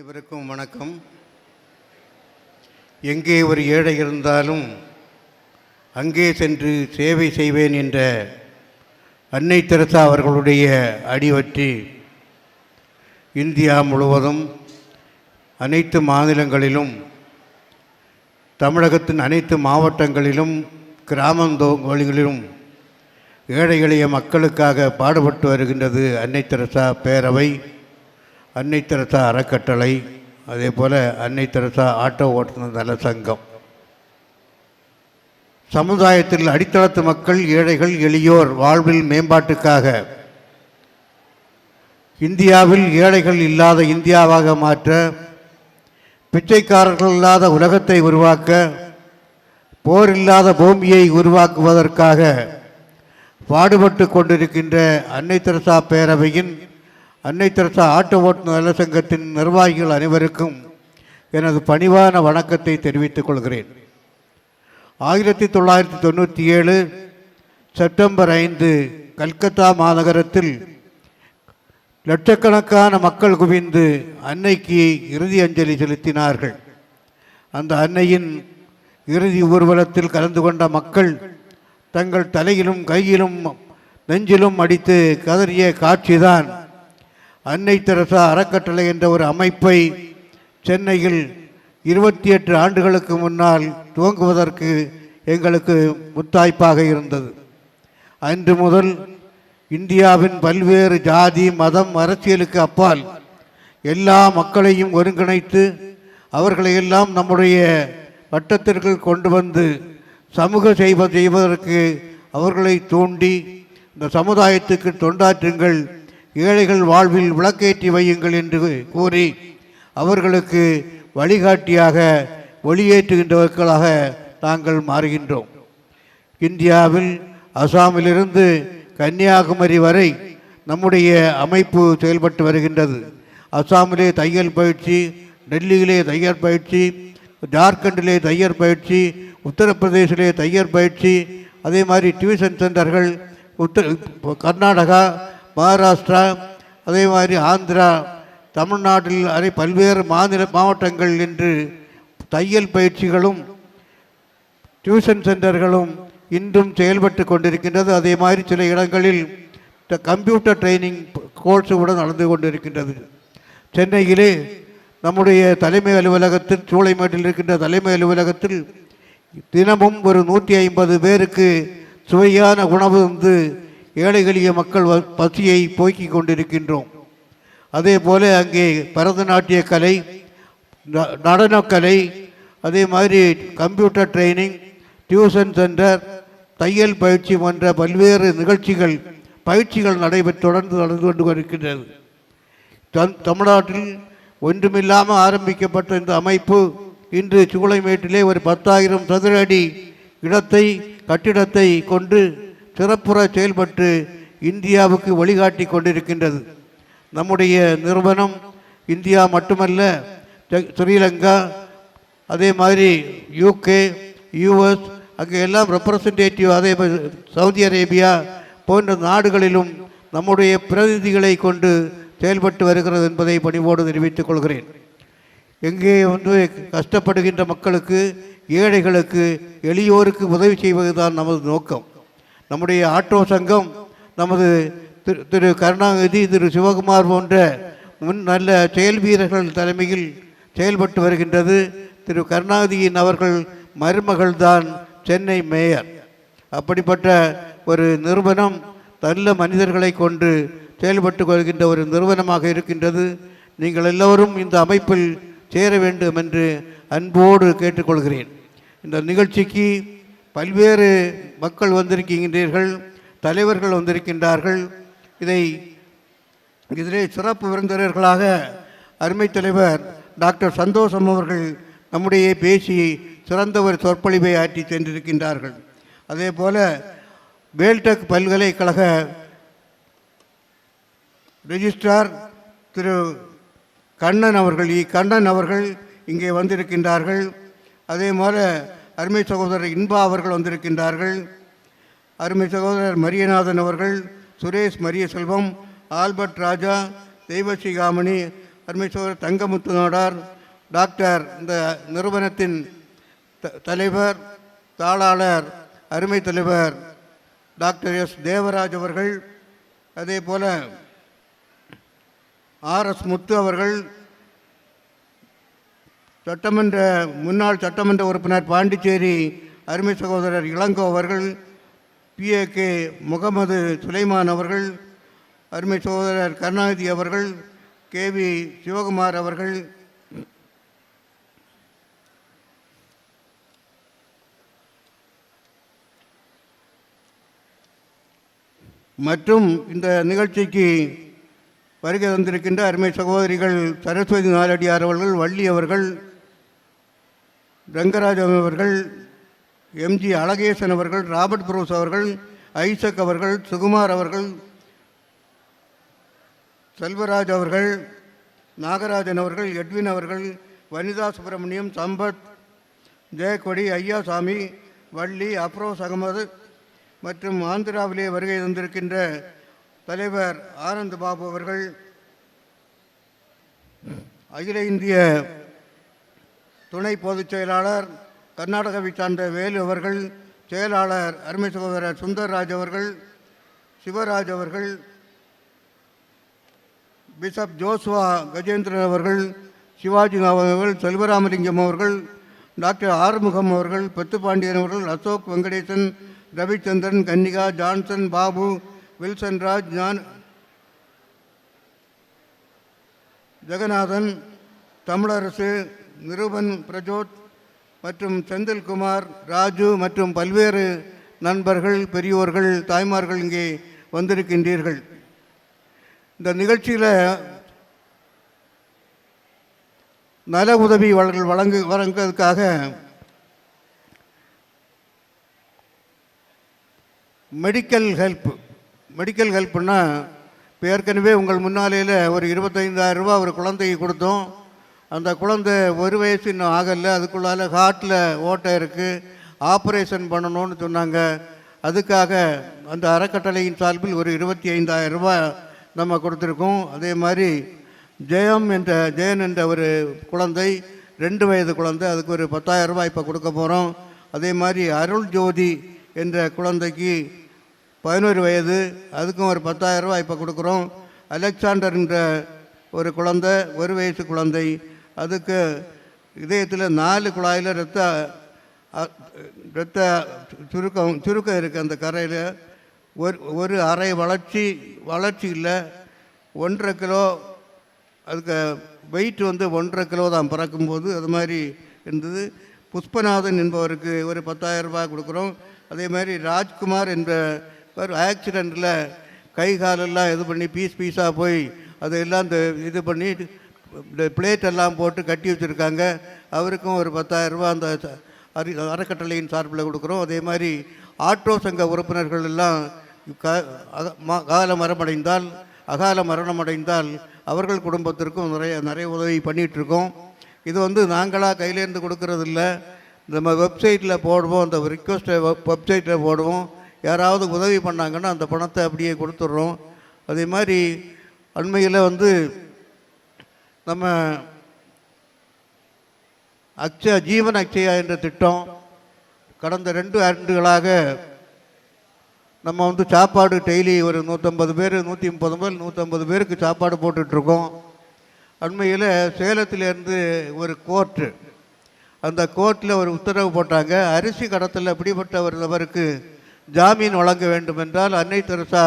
அனைவருக்கும் வணக்கம். எங்கே ஒரு ஏழை இருந்தாலும் அங்கே சென்று சேவை செய்வேன் என்ற அன்னை தெரசா அவர்களுடைய அடிவற்றி இந்தியா முழுவதும் அனைத்து மாநிலங்களிலும் தமிழகத்தின் அனைத்து மாவட்டங்களிலும் கிராமங்களிலும் ஏழை எளிய மக்களுக்காக பாடுபட்டு வருகின்றது அன்னை தெரசா பேரவை, அன்னை தெரசா அறக்கட்டளை, அதே போல் அன்னை தெரசா ஆட்டோ ஓட்டுநர் நல சங்கம். சமுதாயத்தில் அடித்தளத்து மக்கள், ஏழைகள், எளியோர் வாழ்வில் மேம்பாட்டுக்காக இந்தியாவில் ஏழைகள் இல்லாத இந்தியாவாக மாற்ற, பிச்சைக்காரர்கள் இல்லாத உலகத்தை உருவாக்க, போர் இல்லாத பூமியை உருவாக்குவதற்காக பாடுபட்டு கொண்டிருக்கின்ற அன்னை தெரசா பேரவையின், அன்னை தெரசா ஆட்டோ ஓட்டுநர் நல சங்கத்தின் நிர்வாகிகள் அனைவருக்கும் எனது பணிவான வணக்கத்தை தெரிவித்துக் கொள்கிறேன். 1997 செப்டம்பர் 5 கல்கத்தா மாநகரத்தில் லட்சக்கணக்கான மக்கள் குவிந்து அன்னைக்கு இறுதி அஞ்சலி செலுத்தினார்கள். அந்த அன்னையின் இறுதி ஊர்வலத்தில் கலந்து கொண்ட மக்கள் தங்கள் தலையிலும் கையிலும் நெஞ்சிலும் அடித்து கதறிய காட்சிதான் அன்னை தெரசா அறக்கட்டளை என்ற ஒரு அமைப்பை சென்னையில் 28 ஆண்டுகளுக்கு முன்னால் துவங்குவதற்கு எங்களுக்கு முத்தாய்ப்பாக இருந்தது. அன்று முதல் இந்தியாவின் பல்வேறு ஜாதி, மதம், அரசியலுக்கு அப்பால் எல்லா மக்களையும் ஒருங்கிணைத்து அவர்களையெல்லாம் நம்முடைய வட்டத்திற்குள் கொண்டு வந்து சமூக செய்வதற்கு அவர்களை தூண்டி, இந்த சமுதாயத்துக்கு தொண்டாற்றுங்கள், ஏழைகள் வாழ்வில் விளக்கேற்றி வையுங்கள் என்று கூறி அவர்களுக்கு வழிகாட்டியாக ஒளியேற்றுகின்றவர்களாக நாங்கள் மாறுகின்றோம். இந்தியாவில் அசாமிலிருந்து கன்னியாகுமரி வரை நம்முடைய அமைப்பு செயல்பட்டு வருகின்றது. அசாமிலே தையல் பயிற்சி, டெல்லியிலே தையல் பயிற்சி, ஜார்க்கண்டிலே தையல் பயிற்சி, உத்தரப்பிரதேசிலே தையல் பயிற்சி, அதே மாதிரி டியூஷன் சென்டர்கள் கர்நாடகா, மகாராஷ்டிரா, அதே மாதிரி ஆந்திரா, தமிழ்நாட்டில் அதை பல்வேறு மாவட்டங்கள் என்று தையல் பயிற்சிகளும் டியூஷன் சென்டர்களும் இன்றும் செயல்பட்டு கொண்டிருக்கின்றது. அதே மாதிரி சில இடங்களில் கம்ப்யூட்டர் ட்ரைனிங் கோர்ஸு கூட நடந்து கொண்டிருக்கின்றது. சென்னையிலே நம்முடைய தலைமை அலுவலகத்தில், சூளைமேட்டில் இருக்கின்ற தலைமை அலுவலகத்தில் தினமும் ஒரு 150 பேருக்கு சுவையான உணவு வந்து ஏழை எளிய மக்கள் பசியை போக்கிக் கொண்டிருக்கின்றோம். அதே போல் அங்கே பரதநாட்டிய கலை, நடனக்கலை, அதே மாதிரி கம்ப்யூட்டர் ட்ரைனிங், டியூஷன் சென்டர், தையல் பயிற்சி போன்ற பல்வேறு நிகழ்ச்சிகள், பயிற்சிகள் தொடர்ந்து நடந்து கொண்டு வருகின்றது. தமிழ்நாட்டில் ஒன்றுமில்லாமல் ஆரம்பிக்கப்பட்ட இந்த அமைப்பு இன்று சூளைமேட்டிலே ஒரு 10,000 சதுர அடி கட்டிடத்தை கொண்டு சிறப்புற செயல்பட்டு இந்தியாவுக்கு வழிகாட்டி கொண்டிருக்கின்றது. நம்முடைய நிறுவனம் இந்தியா மட்டுமல்ல, ஸ்ரீலங்கா, அதே மாதிரி UK, US, அங்கே எல்லாம் ரெப்ரசன்டேட்டிவ், அதே சவுதி அரேபியா போன்ற நாடுகளிலும் நம்முடைய பிரதிநிதிகளை கொண்டு செயல்பட்டு வருகிறது என்பதை பணிவோடு தெரிவித்துக் கொள்கிறேன். எங்கே கஷ்டப்படுகின்ற மக்களுக்கு, ஏழைகளுக்கு, எளியோருக்கு உதவி செய்வதுதான் நமது நோக்கம். நம்முடைய ஆட்டோ சங்கம் நமது திரு கருணாநிதி, திரு சிவகுமார் போன்ற நல்ல செயல் வீரர்கள் தலைமையில் செயல்பட்டு வருகின்றது. திரு கருணாநிதியின் அவர்கள் மருமகள் தான் சென்னை மேயர். அப்படிப்பட்ட ஒரு நிறுவனம் நல்ல மனிதர்களை கொண்டு செயல்பட்டு வருகின்ற ஒரு நிறுவனமாக இருக்கின்றது. நீங்கள் எல்லோரும் இந்த அமைப்பில் சேர வேண்டும் என்று அன்போடு கேட்டுக்கொள்கிறேன். இந்த நிகழ்ச்சிக்கு பல்வேறு மக்கள் வந்திருக்கின்றீர்கள், தலைவர்கள் வந்திருக்கின்றார்கள். இதிலே சிறப்பு விருந்தினர்களாக அருமை தலைவர் டாக்டர் சந்தோஷம் அவர்கள் நம்முடைய பேசி சிறந்த ஒரு சொற்பொழிவை ஆற்றி சென்றிருக்கின்றார்கள். அதே போல் வேல்டெக் பல்கலைக்கழக ரெஜிஸ்ட்ரார் திரு கண்ணன் அவர்கள் இங்கே வந்திருக்கின்றார்கள். அதே போல் அருமை சகோதரர் இன்பா அவர்கள் வந்திருக்கின்றார்கள். அருமை சகோதரர் மரியநாதன் அவர்கள், சுரேஷ் மரிய செல்வம், ஆல்பர்ட் ராஜா, தெய்வசிகாமணி, அருமை சகோதரர் தங்கமுத்து நாடார், டாக்டர் இந்த நிறுவனத்தின் தலைவர் தாளாளர் அருமை தலைவர் டாக்டர் எஸ் தேவராஜ் அவர்கள், அதே போல் ஆர்எஸ் முத்து அவர்கள், முன்னாள் சட்டமன்ற உறுப்பினர் பாண்டிச்சேரி அருமை சகோதரர் இளங்கோ அவர்கள், PAK முகமது சுலைமான் அவர்கள், அருமை சகோதரர் கருணாநிதி அவர்கள், KV சிவகுமார் அவர்கள், மற்றும் இந்த நிகழ்ச்சிக்கு வருகை தந்திருக்கின்ற அருமை சகோதரிகள் சரஸ்வதி நாலடியார் அவர்கள், வள்ளி அவர்கள், ரங்கராஜன் அவர்கள், MG அழகேசன் அவர்கள், ராபர்ட் புரூஸ் அவர்கள், ஐசக் அவர்கள், சுகுமார் அவர்கள், செல்வராஜ் அவர்கள், நாகராஜன் அவர்கள், எட்வின் அவர்கள், வனிதா சுப்பிரமணியம், சம்பத், ஜெயக்கொடி, ஐயாசாமி, வள்ளி, அப்ரோஸ் அகமது மற்றும் ஆந்திராவிலே வருகை தந்திருக்கின்ற தலைவர் ஆனந்த் பாபு அவர்கள், அகில இந்திய துணை பொதுச் செயலாளர் கர்நாடகாவை சார்ந்த வேலு அவர்கள், செயலாளர் அருமை சகோதரர் சுந்தர்ராஜ் அவர்கள், சிவராஜ் அவர்கள், பிஷப் ஜோஸ்வா கஜேந்திரன் அவர்கள், சிவாஜி அவர்கள், செல்வராமலிங்கம் அவர்கள், டாக்டர் ஆறுமுகம் அவர்கள், பெத்துப்பாண்டியன் அவர்கள், அசோக் வெங்கடேசன், ரவிச்சந்திரன், கன்னிகா, ஜான்சன், பாபு, வில்சன் ராஜ், ஜெகநாதன், தமிழரசு, நிருபன் பிரஜோத் மற்றும் செந்தில்குமார், ராஜு மற்றும் பல்வேறு நண்பர்கள், பெரியோர்கள், தாய்மார்கள் இங்கே வந்திருக்கின்றீர்கள். இந்த நிகழ்ச்சியில் நல உதவி வழங்குவதற்காக மெடிக்கல் ஹெல்ப்னா இப்போ ஏற்கனவே உங்கள் முன்னாலேயில் ஒரு 25,000 ரூபா ஒரு குழந்தைக்கு கொடுத்தோம். அந்த குழந்தை 1 வயசு இன்னும் ஆகலை, அதுக்குள்ளால் ஹார்ட்டில் ஓட்டை இருக்குது, ஆப்ரேஷன் பண்ணணும்னு சொன்னாங்க. அதுக்காக அந்த அறக்கட்டளையின் சார்பில் ஒரு 25,000 ரூபா நம்ம கொடுத்துருக்கோம். அதே மாதிரி ஜெயன் என்ற ஒரு குழந்தை 2 வயது குழந்தை, அதுக்கு ஒரு 10,000 ரூபாய் இப்போ கொடுக்க போகிறோம். அதே மாதிரி அருள் ஜோதி என்ற குழந்தைக்கு 11 வயது, அதுக்கும் ஒரு 10,000 ரூபாய் இப்போ கொடுக்குறோம். அலெக்சாண்டர் என்ற ஒரு குழந்தை 1 வயசு குழந்தை, அதுக்கு இதயத்தில் 4 குழாயில் இரத்த சுருக்கம் இருக்குது. அந்த கரையில் ஒரு அரை வளர்ச்சி இல்லை, 1.5 கிலோ, அதுக்கு வெயிட் வந்து 1.5 கிலோ தான் பிறக்கும்போது. அது மாதிரி இருந்தது. புஷ்பநாதன் என்பவருக்கு ஒரு 10,000 ரூபாய் கொடுக்குறோம். அதே மாதிரி ராஜ்குமார் என்ற ஒரு ஆக்சிடெண்ட்டில் கை காலெல்லாம் இது பண்ணி பீஸாக போய் அதையெல்லாம் இது பண்ணி இந்த பிளேட்டெல்லாம் போட்டு கட்டி வச்சுருக்காங்க. அவருக்கும் ஒரு 10,000 ரூபா அந்த அறக்கட்டளையின் சார்பில் கொடுக்குறோம். அதே மாதிரி ஆட்டோ சங்க உறுப்பினர்கள் எல்லாம் அகால மரணமடைந்தால் அவர்கள் குடும்பத்திற்கும் நிறைய உதவி பண்ணிகிட்ருக்கோம். இது வந்து நாங்களாக கையிலேருந்து கொடுக்கறது இல்லை, நம்ம வெப்சைட்டில் போடுவோம், அந்த ரிக்வெஸ்ட்டை வெப்சைட்டில் போடுவோம். யாராவது உதவி பண்ணாங்கன்னா அந்த பணத்தை அப்படியே கொடுத்துட்றோம். அதே மாதிரி அண்மையில் வந்து நம்ம ஜீவன் அக்ஷயா என்ற திட்டம் கடந்த 2 ஆண்டுகளாக நம்ம வந்து சாப்பாடு டெய்லி ஒரு 150 பேர் 130 பேர் 150 பேருக்கு சாப்பாடு போட்டுட்ருக்கோம். அண்மையில் சேலத்திலேருந்து ஒரு கோர்ட்டு, அந்த கோர்ட்டில் ஒரு உத்தரவு போட்டாங்க, அரிசி கடத்தல் அப்படிப்பட்ட ஒரு நபருக்கு ஜாமீன் வழங்க வேண்டும் என்றால் அன்னை தெரசா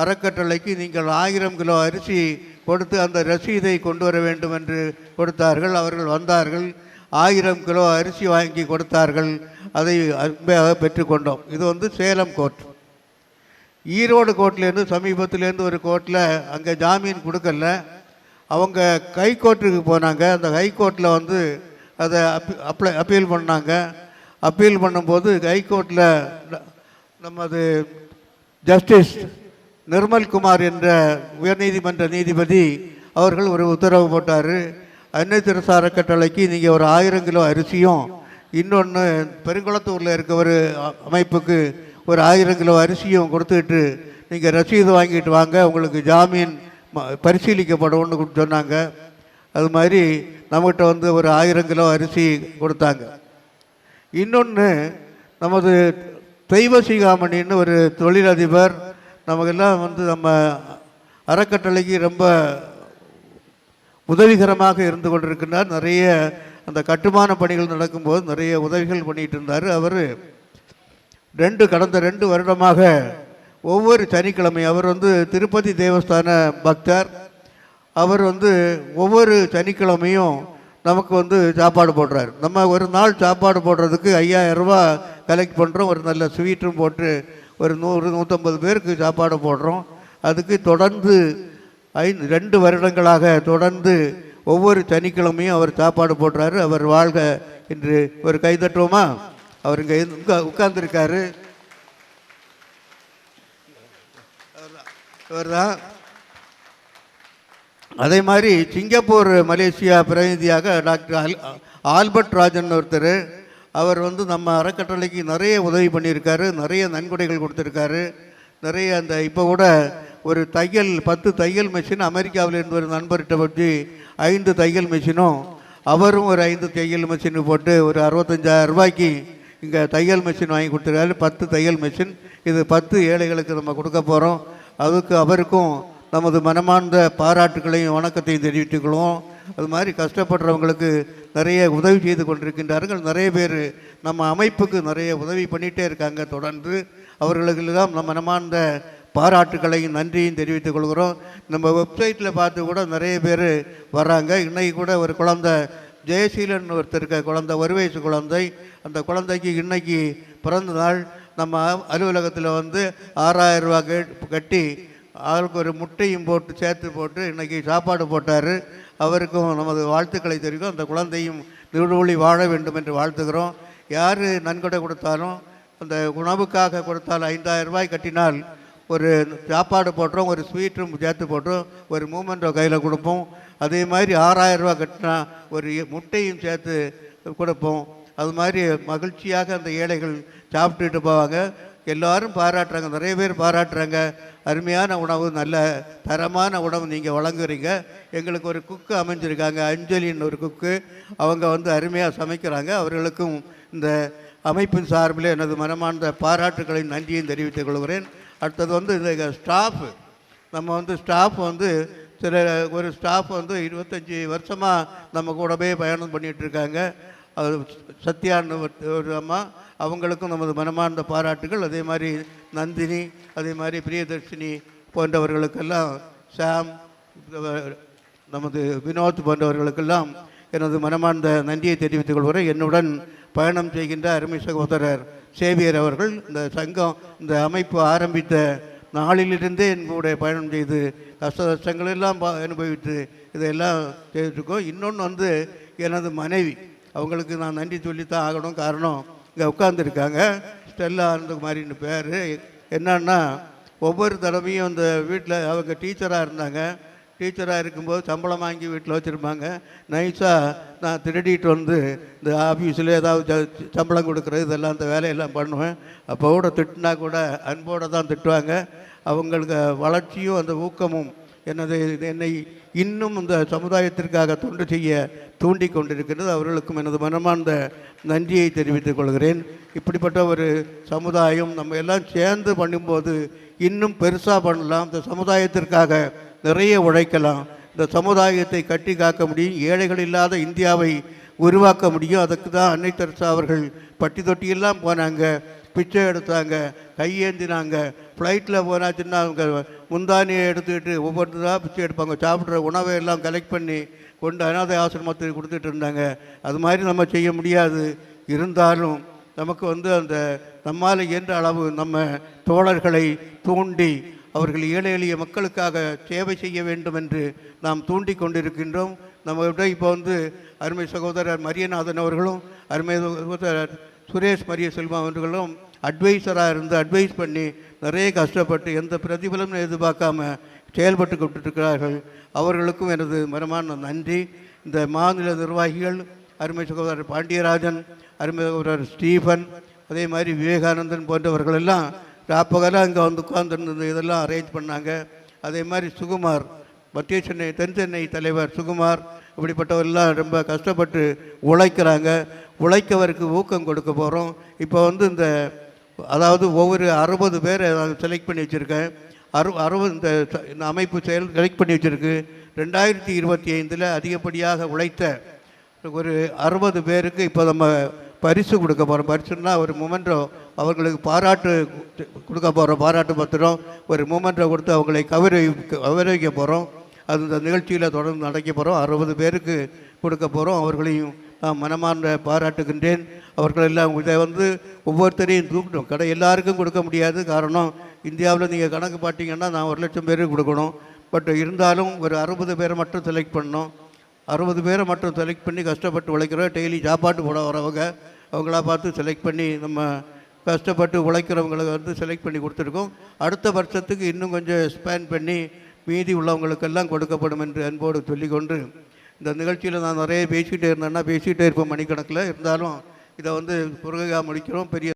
அறக்கட்டளைக்கு நீங்கள் 1000 கிலோ அரிசி கொடுத்து அந்த ரசீதை கொண்டு வர வேண்டும் என்று கொடுத்தார்கள். அவர்கள் வந்தார்கள், 1000 கிலோ அரிசி வாங்கி கொடுத்தார்கள். அதை அருமையாக பெற்றுக்கொண்டோம். இது வந்து சேலம் கோர்ட். ஈரோடு கோர்ட்லேருந்து சமீபத்திலேருந்து ஒரு கோர்ட்டில் அங்கே ஜாமீன் கொடுக்கல, அவங்க ஹைகோர்ட்டுக்கு போனாங்க. அந்த ஹைகோர்ட்டில் வந்து அதை அப்பீல் பண்ணாங்க. அப்பீல் பண்ணும்போது ஹைகோர்ட்டில் நமது ஜஸ்டிஸ் நிர்மல்குமார் என்ற உயர்நீதிமன்ற நீதிபதி அவர்கள் ஒரு உத்தரவு போட்டார். அன்னை தெரசா அறக்கட்டளைக்கு நீங்கள் ஒரு 1000 கிலோ அரிசியும் இன்னொன்று பெருங்குளத்தூரில் இருக்க ஒரு அமைப்புக்கு ஒரு 1000 கிலோ அரிசியும் கொடுத்துட்டு நீங்கள் ரசீது வாங்கிட்டு வாங்க, உங்களுக்கு ஜாமீன் பரிசீலிக்கப்படும்னு சொன்னாங்க. அது மாதிரி நம்மகிட்ட வந்து ஒரு 1000 கிலோ அரிசி கொடுத்தாங்க. இன்னொன்று, நமது தெய்வசிகாமணின்னு ஒரு தொழிலதிபர் நமக்கெல்லாம் வந்து நம்ம அறக்கட்டளைக்கு ரொம்ப உதவிகரமாக இருந்து கொண்டிருக்கிறார். நிறைய அந்த கட்டுமான பணிகள் நடக்கும்போது நிறைய உதவிகள் பண்ணிகிட்டு இருந்தார். அவர் கடந்த 2 வருடமாக ஒவ்வொரு சனிக்கிழமை, அவர் வந்து திருப்பதி தேவஸ்தான பக்தர், அவர் வந்து ஒவ்வொரு சனிக்கிழமையும் நமக்கு வந்து சாப்பாடு போடுறார். நம்ம ஒரு நாள் சாப்பாடு போடுறதுக்கு 5000 ரூபா கலெக்ட் பண்ணுறோம். ஒரு நல்ல ஸ்வீட்டும் போட்டு ஒரு 100-150 பேருக்கு சாப்பாடு போடுறோம். அதுக்கு தொடர்ந்து 2 வருடங்களாக தொடர்ந்து ஒவ்வொரு சனிக்கிழமையும் அவர் சாப்பாடு போடுறாரு. அவர் வாழ்க என்று ஒரு கைதட்டுவோமா? அவர் இங்கே உட்கார்ந்துருக்காரு. அவர்தான். அதே மாதிரி சிங்கப்பூர் மலேசியா பிரதிநிதியாக டாக்டர் ஆல்பர்ட் ராஜன் ஒருத்தர், அவர் வந்து நம்ம அறக்கட்டளைக்கு நிறைய உதவி பண்ணியிருக்காரு, நிறைய நன்கொடைகள் கொடுத்துருக்காரு. நிறைய அந்த இப்போ கூட ஒரு 10 தையல் மிஷின் அமெரிக்காவிலிருந்து ஒரு நண்பர்கிட்ட பற்றி 5 தையல் மிஷினும், அவரும் ஒரு 5 தையல் மிஷினு போட்டு ஒரு 65,000 ரூபாய்க்கு இங்கே தையல் மிஷின் வாங்கி கொடுத்துருக்காரு. 10 தையல் மிஷின். இது 10 ஏழைகளுக்கு நம்ம கொடுக்க போகிறோம். அதுக்கு அவருக்கும் நமது மனமார்ந்த பாராட்டுகளையும் வணக்கத்தையும் தெரிவித்துக்கொள்வோம். அது மாதிரி கஷ்டப்படுறவங்களுக்கு நிறைய உதவி செய்து கொண்டிருக்கின்றார்கள். நிறைய பேர் நம்ம அமைப்புக்கு நிறைய உதவி பண்ணிகிட்டே இருக்காங்க. தொடர்ந்து அவர்களுக்கெல்லாம் நம்ம மனமார்ந்த பாராட்டுகளையும் நன்றியும் தெரிவித்துக் கொள்கிறோம். நம்ம வெப்சைட்டில் பார்த்து கூட நிறைய பேர் வர்றாங்க. இன்றைக்கி கூட ஒரு குழந்தை ஜெயசீலன் ஒருத்தருக்க குழந்தை, ஒரு வயசு குழந்தை, அந்த குழந்தைக்கு இன்றைக்கி பிறந்த நாள். நம்ம அலுவலகத்தில் வந்து 6000 ரூபா கட்டி அவருக்கு ஒரு முட்டையும் போட்டு சேர்த்து போட்டு இன்றைக்கி சாப்பாடு போட்டார். அவருக்கும் நமது வாழ்த்துக்களை தெரிவிக்கும். அந்த குழந்தையும் நீடூழி வாழ வேண்டும் என்று வாழ்த்துக்கிறோம். யார் நன்கொடை கொடுத்தாலும், அந்த உணவுக்காக கொடுத்தாலும் 5000 ரூபாய் கட்டினால் ஒரு சாப்பாடு போட்டுறோம், ஒரு ஸ்வீட்டும் சேர்த்து போட்டுரும், ஒரு மூமெண்ட்டை கையில் கொடுப்போம். அதே மாதிரி 6000 ரூபா கட்டினா ஒரு முட்டையும் சேர்த்து கொடுப்போம். அது மாதிரி மகிழ்ச்சியாக அந்த ஏழைகள் சாப்பிட்டுட்டு போவாங்க. எல்லோரும் பாராட்டுறாங்க, நிறைய பேர் பாராட்டுறாங்க. அருமையான உணவு, நல்ல தரமான உணவு நீங்கள் வழங்குறீங்க. எங்களுக்கு ஒரு குக்கு அமைஞ்சிருக்காங்க, அஞ்சலின்னு ஒரு குக்கு. அவங்க வந்து அருமையாக சமைக்கிறாங்க. அவர்களுக்கும் இந்த அமைப்பின் சார்பில் எனது மனமார்ந்த பாராட்டுகளையும் நன்றியும் தெரிவித்துக் கொள்கிறேன். அடுத்தது வந்து இந்த ஸ்டாஃப், நம்ம வந்து ஸ்டாஃப் வந்து ஒரு ஸ்டாஃப் வந்து 25 வருஷமாக நம்ம கூடவே பயணம் பண்ணிகிட்ருக்காங்க. அது சத்யான்னு ஒரு அம்மா, அவங்களுக்கும் நமது மனமார்ந்த பாராட்டுகள். அதே மாதிரி நந்தினி, அதே மாதிரி பிரியதர்ஷினி போன்றவர்களுக்கெல்லாம், சாம், நமது வினோத் போன்றவர்களுக்கெல்லாம் எனது மனமார்ந்த நன்றியை தெரிவித்துக் கொள்கிறேன். என்னுடன் பயணம் செய்கின்ற அருமை சகோதரர் சேவியர் அவர்கள், இந்த சங்கம், இந்த அமைப்பு ஆரம்பித்த நாளிலிருந்தே எங்களுடைய பயணம் செய்து கஷ்டங்களெல்லாம் அனுபவித்து இதையெல்லாம் செய்துருக்கோம். இன்னொன்று வந்து எனது மனைவி, அவங்களுக்கு நான் நன்றி சொல்லித்தான் ஆகணும். காரணம், இங்கே உட்காந்துருக்காங்க, ஸ்டெல்லா ஆனந்தகுமாரின்னு பேர். என்னன்னா, ஒவ்வொரு தடவையும் இந்த வீட்டில் அவங்க டீச்சராக இருந்தாங்க. டீச்சராக இருக்கும்போது சம்பளம் வாங்கி வீட்டில் வச்சுருப்பாங்க. நைஸாக நான் திருடிட்டு வந்து இந்த ஆஃபீஸில் ஏதாவது சம்பளம் கொடுக்குறது இதெல்லாம் அந்த வேலையெல்லாம் பண்ணுவேன். அப்போ கூட திட்டினா கூட அன்போடு தான் திட்டுவாங்க. அவங்களுக்கு வளர்ச்சியும் அந்த ஊக்கமும் என்னை இன்னும் இந்த சமுதாயத்திற்காக தொண்டு செய்ய தூண்டி கொண்டிருக்கிறது. அவர்களுக்கும் எனது மனமார்ந்த நன்றியை தெரிவித்துக் கொள்கிறேன். இப்படிப்பட்ட ஒரு சமுதாயம் நம்ம எல்லாம் சேர்ந்து பண்ணும்போது இன்னும் பெருசாக பண்ணலாம். இந்த சமுதாயத்திற்காக நிறைய உழைக்கலாம். இந்த சமுதாயத்தை கட்டி காக்க முடியும். ஏழைகள் இல்லாத இந்தியாவை உருவாக்க முடியும். அதுக்கு தான் அன்னை தெரசா அவர்கள் பட்டி தொட்டியெல்லாம் போனாங்க, பிச்சை எடுத்தாங்க, கையேந்தினாங்க. ஃப்ளைட்டில் போனாச்சுன்னா அவங்க முந்தானியை எடுத்துக்கிட்டு ஒவ்வொருத்தராக பிச்சை எடுப்பாங்க. சாப்பிட்ற உணவை எல்லாம் கலெக்ட் பண்ணி கொண்டு அனாதை ஆசிரமத்துக்கு கொடுத்துட்டு இருந்தாங்க. அது மாதிரி நம்ம செய்ய முடியாது. இருந்தாலும் நமக்கு வந்து அந்த நம்மால் இயன்ற அளவு நம்ம தோழர்களை தூண்டி அவர்கள் ஏழை எளிய மக்களுக்காக சேவை செய்ய வேண்டும் என்று நாம் தூண்டி கொண்டிருக்கின்றோம். நம்மகிட்ட இப்போ வந்து அருமை சகோதரர் மரியநாதன் அவர்களும் அருமை சகோதரர் சுரேஷ் மரிய செல்வம் அவர்களும் அட்வைஸராக இருந்து அட்வைஸ் பண்ணி நிறைய கஷ்டப்பட்டு எந்த பிரதிபலனும் எதிர்பார்க்காம செயல்பட்டு கொண்டிருக்கிறார்கள். அவர்களுக்கும் எனது மனமான நன்றி. இந்த மாநில நிர்வாகிகள் அருமை சகோதரர் பாண்டியராஜன், அருமை சகோதரர் ஸ்டீஃபன், அதே மாதிரி விவேகானந்தன் போன்றவர்கள் எல்லாம் ராப்பகலாக இங்கே வந்து உட்கார்ந்துருந்தது இதெல்லாம் அரேஞ்ச் பண்ணாங்க. அதே மாதிரி சுகுமார், மத்திய சென்னை தென் சென்னை தலைவர் சுகுமார், இப்படிப்பட்டவரெல்லாம் ரொம்ப கஷ்டப்பட்டு உழைக்கிறாங்க. உழைக்கவருக்கு ஊக்கம் கொடுக்க போகிறோம். இப்போ வந்து இந்த அதாவது ஒவ்வொரு 60 பேரை நான் செலக்ட் பண்ணி வச்சுருக்கேன். 60 இந்த அமைப்பு செலக்ட் பண்ணி வச்சுருக்கு. 2025 அதிகப்படியாக உழைத்த ஒரு 60 பேருக்கு இப்போ நம்ம பரிசு கொடுக்க போகிறோம். பரிசுன்னா ஒரு மொமெண்டோ, அவர்களுக்கு பாராட்டு கொடுக்க போகிறோம். பாராட்டு பத்திரம் ஒரு மொமெண்டோ கொடுத்து அவங்களை கௌரவிக்க போகிறோம். அது இந்த நிகழ்ச்சியில் தொடர்ந்து நடக்க போகிறோம். 60 பேருக்கு கொடுக்க போகிறோம். அவர்களையும் நான் மனமார்ந்த பாராட்டுகின்றேன். அவர்களெல்லாம் இதை வந்து ஒவ்வொருத்தரையும் தூக்கணும். எல்லாருக்கும் கொடுக்க முடியாது. காரணம், இந்தியாவில் நீங்கள் கணக்கு பார்த்தீங்கன்னா நான் 1,00,000 பேருக்கு கொடுக்கணும். பட் இருந்தாலும் ஒரு 60 பேரை மட்டும் செலக்ட் பண்ணோம். 60 பேரை மட்டும் செலக்ட் பண்ணி கஷ்டப்பட்டு உழைக்கிறோம். டெய்லி சாப்பாட்டு போட வரவங்க அவங்களா பார்த்து செலக்ட் பண்ணி நம்ம கஷ்டப்பட்டு உழைக்கிறவங்களை வந்து செலக்ட் பண்ணி கொடுத்துருக்கோம். அடுத்த வருஷத்துக்கு இன்னும் கொஞ்சம் ஸ்பேன் பண்ணி மீதி உள்ளவங்களுக்கெல்லாம் கொடுக்கப்படும் என்று அன்போடு சொல்லிக்கொண்டு, இந்த நிகழ்ச்சியில் நான் நிறைய பேசிகிட்டே இருந்தேன்னா பேசிகிட்டே இருப்போம் மணிக்கணக்கில். இருந்தாலும் இதை வந்து முருகையாக முடிக்கிறோம். பெரிய